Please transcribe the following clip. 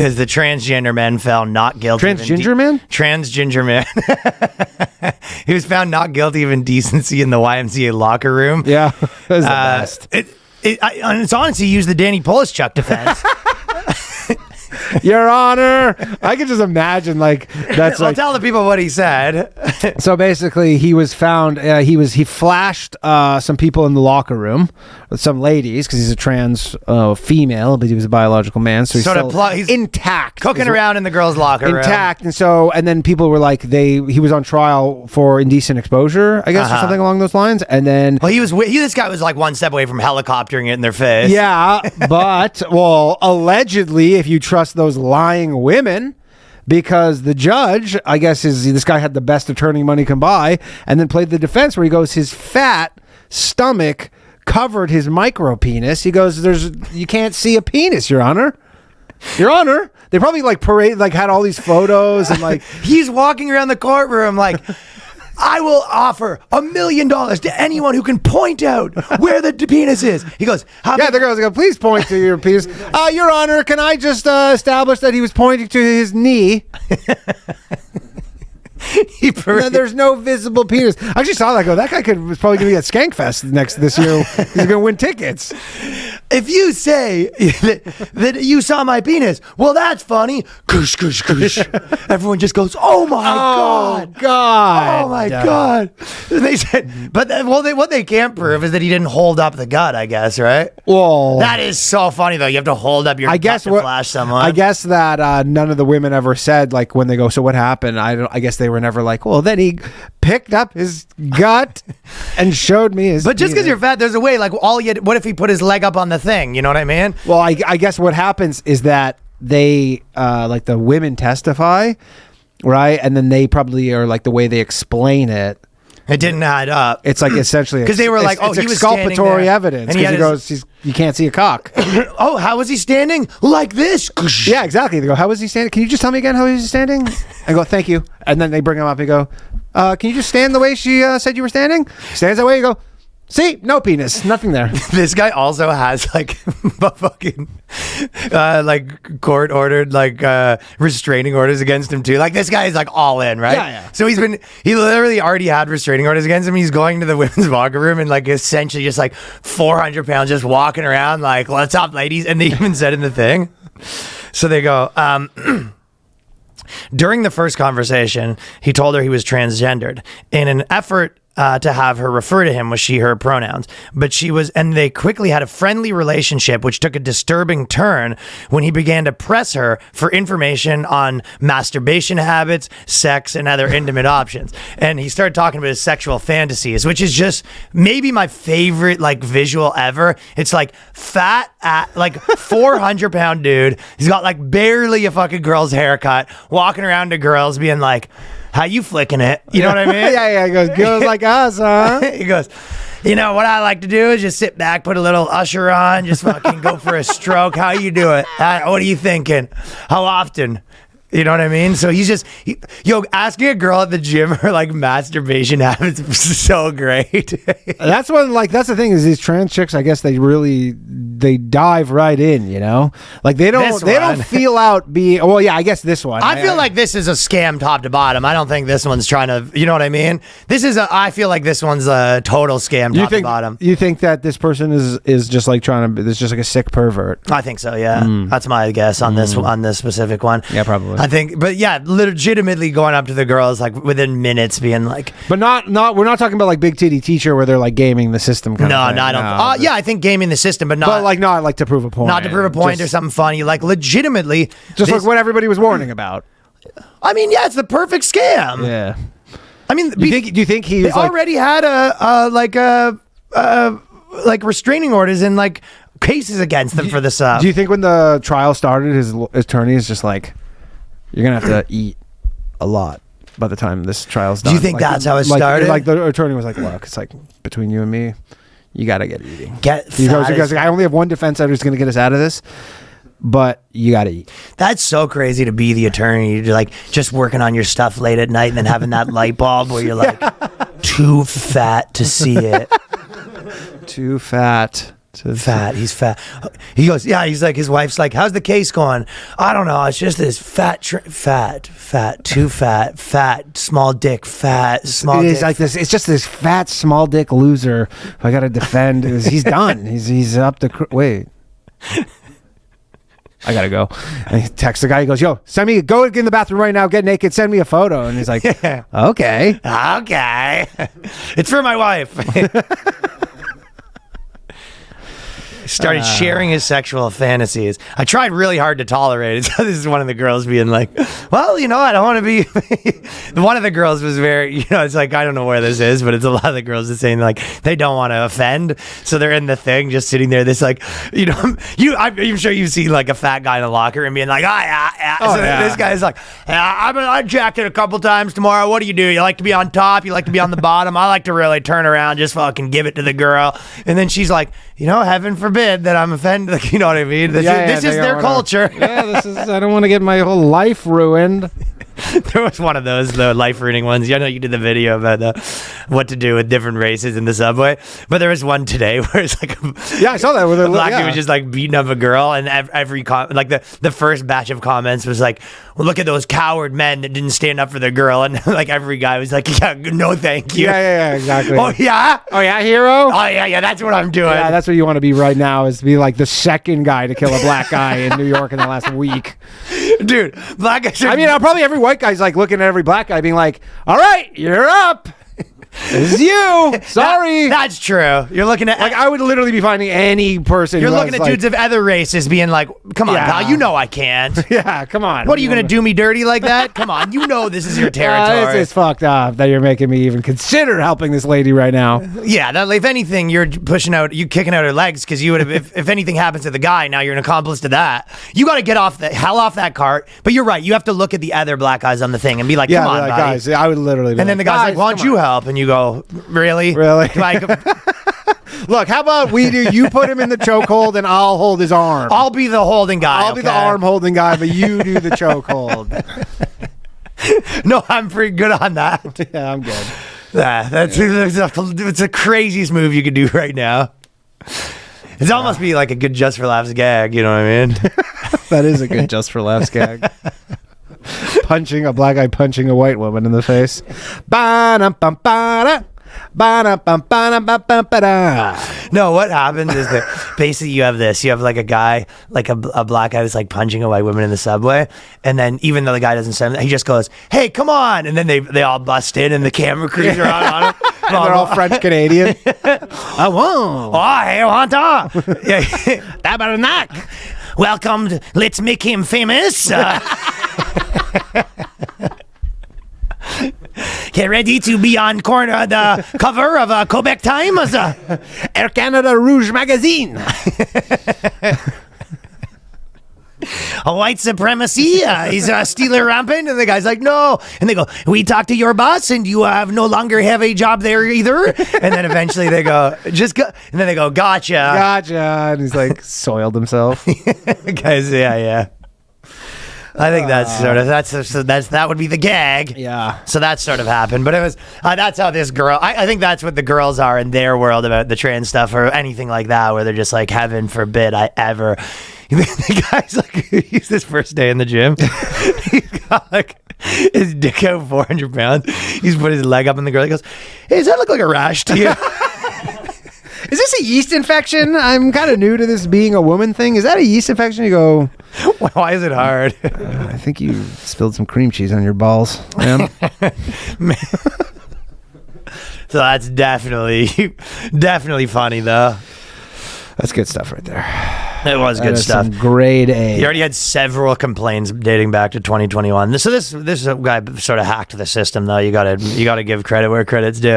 Because the transgender man found not guilty. Transgender man? Transgender man. He was found not guilty of indecency in the YMCA locker room. Yeah, that's the best. It's honestly used the Danny Polishchuk defense. Your Honor, I can just imagine that's I'll tell the people what he said. So basically, he was found. He flashed some people in the locker room, some ladies, because he's a trans female, but he was a biological man, so he's intact, cooking around in the girls' locker room, intact. And then people were like, he was on trial for indecent exposure, I guess, or something along those lines. And then, well, this guy was like one step away from helicoptering it in their face. Yeah, but allegedly, if you trust those lying women, because the judge, I guess, this guy had the best attorney money can buy, and then played the defense where he goes, his fat stomach covered his micro penis. He goes, you can't see a penis, Your Honor. Your Honor. They probably had all these photos and he's walking around the courtroom like, I will offer $1 million to anyone who can point out where the penis is. He goes, the girls go, please point to your penis. Your Honor, can I just establish that he was pointing to his knee? There's no visible penis. I actually saw that. That guy was probably going to be at Skankfest this year. He's going to win tickets. If you say that you saw my penis, well, that's funny. Kush, kush, kush. Everyone just goes, oh my God. God. Oh my God. They said, but what they can't prove is that he didn't hold up the gut, I guess, right? Well, that is so funny, though. You have to hold up your gut to flash someone. I guess that none of the women ever said, when they go, so what happened? I guess they were never like, well, then he picked up his gut and showed me his But just because you're fat, there's a way, what if he put his leg up on the thing? You know what I mean? Well, I guess what happens is that they, the women testify, right? And then they probably are the way they explain it. It didn't add up. It's essentially because they were like, he was exculpatory evidence. And he goes, you can't see a cock. Oh, how was he standing? Like this? Yeah, exactly. They go, how was he standing? Can you just tell me again how he was standing? I go, thank you. And then they bring him up and go, can you just stand the way she said you were standing? Stands that way. You go, see, no penis, nothing there. This guy also has fucking court ordered restraining orders against him too. This guy is all in, right? Yeah. So he literally already had restraining orders against him. He's going to the women's locker room and essentially just 400 pounds just walking around what's up, ladies? And they even said in the thing. So they go, during the first conversation, he told her he was transgendered in an effort to have her refer to him with she, her pronouns. But and they quickly had a friendly relationship, which took a disturbing turn when he began to press her for information on masturbation habits, sex, and other intimate options. And he started talking about his sexual fantasies, which is just maybe my favorite visual ever. It's fat, 400-pound dude. He's got barely a fucking girl's haircut, walking around to girls being like, how you flicking it? You know what I mean? Yeah. He goes, girls like us, huh? He goes, what I like to do is just sit back, put a little Usher on, just fucking go for a stroke. How you do it? What are you thinking? How often? You know what I mean? So he's just, asking a girl at the gym her masturbation habits is so great. That's the thing is these trans chicks, I guess they dive right in, they don't feel out being, well, yeah, I guess this one. I feel like this is a scam top to bottom. I don't think this one's trying to, you know what I mean? I feel like this one's a total scam top to bottom. You think that this person is just trying to, it's just a sick pervert? I think so, yeah. That's my guess on this specific one. Yeah, probably. I think, but yeah, legitimately going up to the girls within minutes, being but not. We're not talking about big titty teacher where they're gaming the system. Kind of thing. No, I don't. Yeah, I think gaming the system, but not. But not to prove a point. Not to prove a point or something funny. Legitimately, just what everybody was warning about. I mean, yeah, it's the perfect scam. Yeah. I mean, do you think he's already had restraining orders and cases against them for this stuff? Do you think when the trial started, his attorney is just you're gonna have to eat a lot by the time this trial's done? Do you think that's how it started? The attorney was look, it's between you and me, you gotta get eating. He goes, I only have one defense editor who's gonna get us out of this, but you gotta eat. That's so crazy to be the attorney. You're just working on your stuff late at night and then having that light bulb where you're too fat to see it. Too fat Fat. He's fat. He goes, yeah. He's like, his wife's like, how's the case going? I don't know. It's just this fat, too fat, small dick, fat, small dick. It's like this. It's just this fat, small dick loser who I got to defend. He's done. He's up to wait. I gotta go. And he texts the guy. He goes, "Yo, go in the bathroom right now. Get naked. Send me a photo." And he's like, "Okay." It's for my wife. Started sharing his sexual fantasies. I tried really hard to tolerate it. So this is one of the girls being like, well, I don't want to be... One of the girls was very, it's like, I don't know where this is, but it's a lot of the girls that saying like, they don't want to offend. So they're in the thing, just sitting there, this like, I'm sure you've seen like a fat guy in a locker and being like, this guy's like, I jacked it a couple times tomorrow. What do? You like to be on top? You like to be on the bottom? I like to really turn around, just fucking give it to the girl. And then she's like, heaven forbid that I'm offended. Like, you know what I mean? This is their culture. I don't want to get my whole life ruined. There was one of those, the life ruining ones. I know you did the video about what to do with different races in the subway, but there was one today where it's like, I saw that with a black dude was just like beating up a girl, and every like the first batch of comments was like, well, look at those coward men that didn't stand up for the girl, and like every guy was like, yeah, no, thank you. Yeah, exactly. Oh yeah, hero. Oh yeah, that's what I'm doing. Yeah, that's what you want to be right now, is to be like the second guy to kill a black guy in New York in the last week. Dude, black guys. Probably every white guy's like looking at every black guy being like, all right, you're up. This is you. Sorry. That's true. You're looking at... Like, I would literally be finding any person You're looking at dudes of other races being like, come on, pal, I can't. Yeah, come on. What, are you going to do me dirty like that? Come on, this is your territory. It's fucked up that you're making me even consider helping this lady right now. Yeah, if anything, you're kicking out her legs, because you would have, if anything happens to the guy, now you're an accomplice to that. You got to get off that cart. But you're right, you have to look at the other black guys on the thing and be like, come on, buddy. Guys, I would literally be and then the guy's like, why don't you help? And you go, really? Look, how about we do? You put him in the chokehold, and I'll hold his arm. I'll be the holding guy. I'll be the arm holding guy, but you do the chokehold. No, I'm pretty good on that. Yeah, I'm good. It's the craziest move you could do right now. It's almost be like a good Just for Laughs gag. You know what I mean? That is a good Just for Laughs gag. Punching a black guy, punching a white woman in the face. No, what happens is that basically you have like a guy, like a black guy that's like punching a white woman in the subway, and then even though the guy doesn't say anything, he just goes, "Hey, come on!" And then they all bust in, and the camera crews are on him. And they're all French Canadian. I won't. Oh, hey, want that? Welcome. Let's make him famous. Get ready to be on the cover of Quebec Times, Air Canada Rouge magazine. White supremacy is still rampant, and the guy's like, no, and they go, we talked to your boss, and you no longer have a job there either. And then eventually they go, just go, and then they go, gotcha, and he's like soiled himself. Guys, yeah. I think that would be the gag. Yeah. So that sort of happened, but it was that's how this girl. I think that's what the girls are in their world about the trans stuff or anything like that, where they're just like, heaven forbid I ever. The guy's like, he's his first day in the gym. He's got like his dick out 400 pounds. He's put his leg up in the girl. He goes, hey, does that look like a rash to you? Is this a yeast infection? I'm kind of new to this being a woman thing. Is that a yeast infection? You go, why is it hard? I think you spilled some cream cheese on your balls, man. So that's definitely funny, though. That's good stuff right there. It was good stuff. Some grade A. He already had several complaints dating back to 2021. So this guy sort of hacked the system, though. You gotta give credit where credit's due.